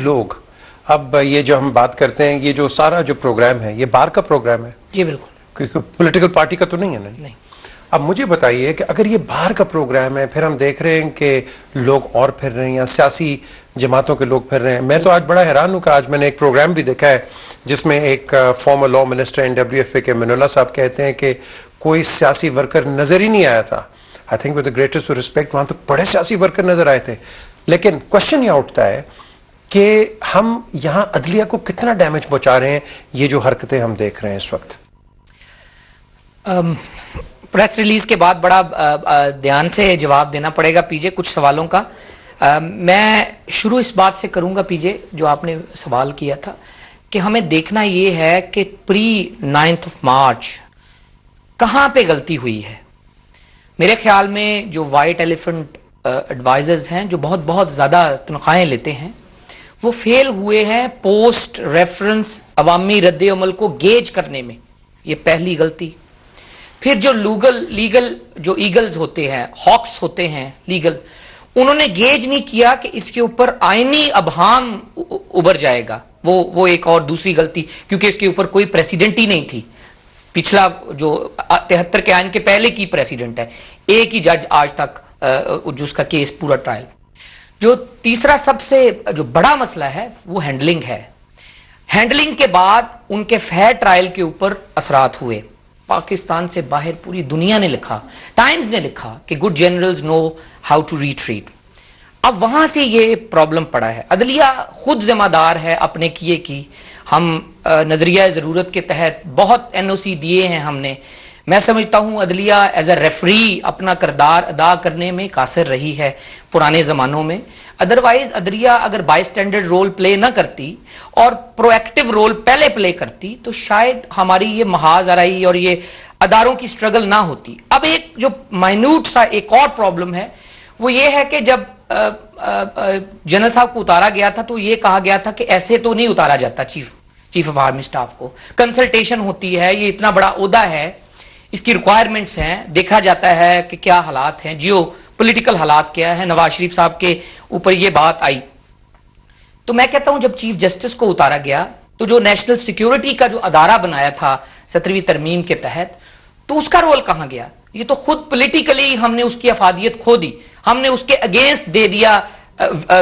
लोग, अब ये जो हम बात करते हैं, ये जो सारा जो प्रोग्राम है ये बाहर का प्रोग्राम है? जी बिल्कुल, क्योंकि पॉलिटिकल पार्टी का तो नहीं है ना? नहीं। अब मुझे बताइए कि अगर ये बाहर का प्रोग्राम है, फिर हम देख रहे हैं कि लोग और फिर रहे हैं या सियासी जमातों के लोग फिर रहे हैं। मैं तो आज बड़ा हैरान हूं कि आज मैंने एक प्रोग्राम भी देखा है जिसमें एक फॉर्मर लॉ मिनिस्टर NWFA के मिनुल्लाह साहब कहते हैं कि कोई सियासी वर्कर नजर ही नहीं आया था। I think with the greatest respect, वहां तो बड़े सियासी वर्कर नजर आए थे। लेकिन क्वेश्चन यह उठता है कि हम यहां अदलिया को कितना डैमेज पहुंचा रहे हैं, ये जो हरकतें हम देख रहे हैं इस वक्त। प्रेस रिलीज के बाद बड़ा ध्यान से जवाब देना पड़ेगा पीजे कुछ सवालों का। मैं शुरू इस बात से करूंगा पीजे, जो आपने सवाल किया था कि हमें देखना यह है कि प्री 9 मार्च कहां पे गलती हुई है। मेरे ख्याल में जो वाइट एलिफेंट एडवाइजर्स हैं, जो बहुत बहुत ज्यादा तनख्वाहें लेते हैं, वो फेल हुए हैं पोस्ट रेफरेंस अवामी रद्द अमल को गेज करने में। ये पहली गलती। फिर जो लीगल जो ईगल्स होते हैं, हॉक्स होते हैं लीगल, उन्होंने गेज नहीं किया कि इसके ऊपर आईनी अबहाम उभर जाएगा। वो एक और दूसरी गलती, क्योंकि इसके ऊपर कोई प्रेसिडेंट ही नहीं थी। पिछला जो 73 के आइन के पहले की प्रेसिडेंट है, एक ही जज आज तक जिसका केस पूरा ट्रायल। जो तीसरा सबसे जो बड़ा मसला है वो हैंडलिंग है। हैंडलिंग के बाद उनके फेयर ट्रायल के ऊपर असरात हुए। पाकिस्तान से बाहर पूरी दुनिया ने लिखा, टाइम्स ने लिखा कि good generals know how to retreat. अब वहां से ये प्रॉब्लम पड़ा है। अदलिया खुद जिम्मेदार है अपने किए की। हम नजरिया जरूरत के तहत बहुत NOC दिए हैं हमने। मैं समझता हूं अदलिया एज अ रेफरी अपना किरदार अदा करने में कासिर रही है पुराने जमानों में। अदरवाइज अदलिया अगर बाय स्टैंडर्ड रोल प्ले ना करती और प्रोएक्टिव रोल पहले प्ले करती तो शायद हमारी ये महाजराई और ये अदारों की स्ट्रगल ना होती। अब एक जो माइन्यूट सा एक और प्रॉब्लम है वो ये है कि जब जनरल साहब को उतारा गया था तो ये कहा गया था कि ऐसे तो नहीं उतारा जाता चीफ ऑफ आर्मी स्टाफ को, कंसल्टेशन होती है, ये इतना बड़ा ओहदा है, इसकी रिक्वायरमेंट्स हैं, देखा जाता है कि क्या हालात हैं, जियो पॉलिटिकल हालात क्या है। नवाज शरीफ साहब के ऊपर ये बात आई। तो मैं कहता हूं जब चीफ जस्टिस को उतारा गया तो जो नेशनल सिक्योरिटी का जो अदारा बनाया था 17वीं तरमीम के तहत, तो उसका रोल कहां गया? ये तो खुद पॉलिटिकली हमने उसकी अफादियत खो दी, हमने उसके अगेंस्ट दे दिया,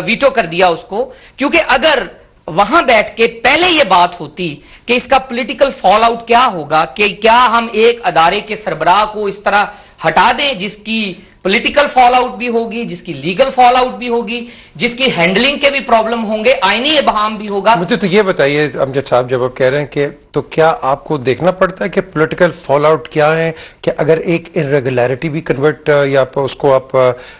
वीटो कर दिया उसको। क्योंकि अगर वहां बैठ के पहले यह बात होती कि इसका पॉलिटिकल फॉल आउट क्या होगा, कि क्या हम एक अदारे के सरबराह को इस तरह हटा दें जिसकी पॉलिटिकल फॉल आउट भी होगी, जिसकी लीगल फॉल आउट भी होगी, जिसकी हैंडलिंग के भी प्रॉब्लम होंगे, आईनी इबहाम भी होगा। मुझे तो ये बताइए अमजद साहब, जब आप कह रहे हैं कि तो क्या आपको देखना पड़ता है कि पॉलिटिकल फॉल आउट क्या है, कि अगर एक इरेगुलरिटी भी कन्वर्ट या आप उसको आप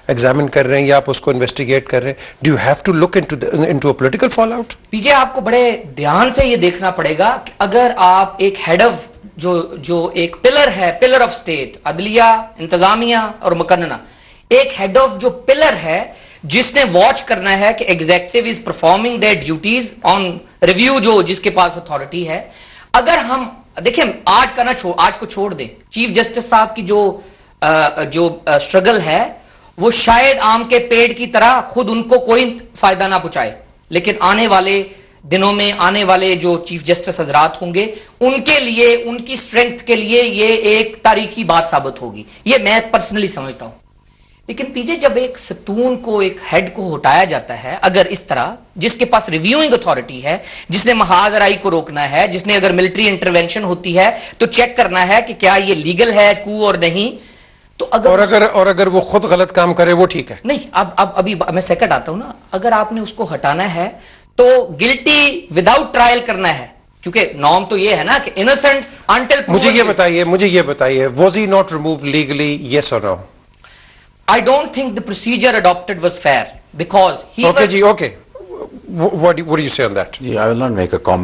एग्जामिन कर रहे हैं या आप उसको इन्वेस्टिगेट कर रहे हैं, do you have to look into a political fallout? PJ आपको बड़े ध्यान से ये देखना पड़ेगा कि अगर आप एक हेड ऑफ जो एक पिलर है, पिलर ऑफ स्टेट, अदलिया, इंतजामिया और मुकन्ना, एक हेड ऑफ जो पिलर है जिसने वॉच करना है कि executive is performing their duties on review, जो जिसके पास अथॉरिटी है। अगर हम देखिए आज का ना आज को छोड़ दें, चीफ जस्टिस साहब की जो स्ट्रगल है वो शायद आम के पेड़ की तरह खुद उनको कोई फायदा ना पहुंचाए, लेकिन आने वाले दिनों में आने वाले जो चीफ जस्टिस हजरात होंगे उनके लिए, उनकी स्ट्रेंथ के लिए ये एक तारीखी बात साबित होगी। ये मैं पर्सनली समझता हूं। लेकिन पीछे जब एक सतून को, एक हेड को हटाया जाता है अगर इस तरह, जिसके पास रिव्यूइंग अथॉरिटी है, जिसने महाजराई को रोकना है, जिसने अगर मिलिट्री इंटरवेंशन होती है तो चेक करना है कि क्या ये लीगल है कू और नहीं, तो अगर वो खुद गलत काम करे वो ठीक है नहीं। अब अभी मैं सेकंड आता हूं ना, अगर आपने उसको हटाना है तो गिल्टी विदाउट ट्रायल करना है, क्योंकि नॉर्म तो ये है ना कि इनोसेंट अंटिल। मुझे ये बताइए was he not removed legally, yes और no? I don't think the procedure adopted was fair because he okay. What do you say on that? Yeah, I will not make a comment.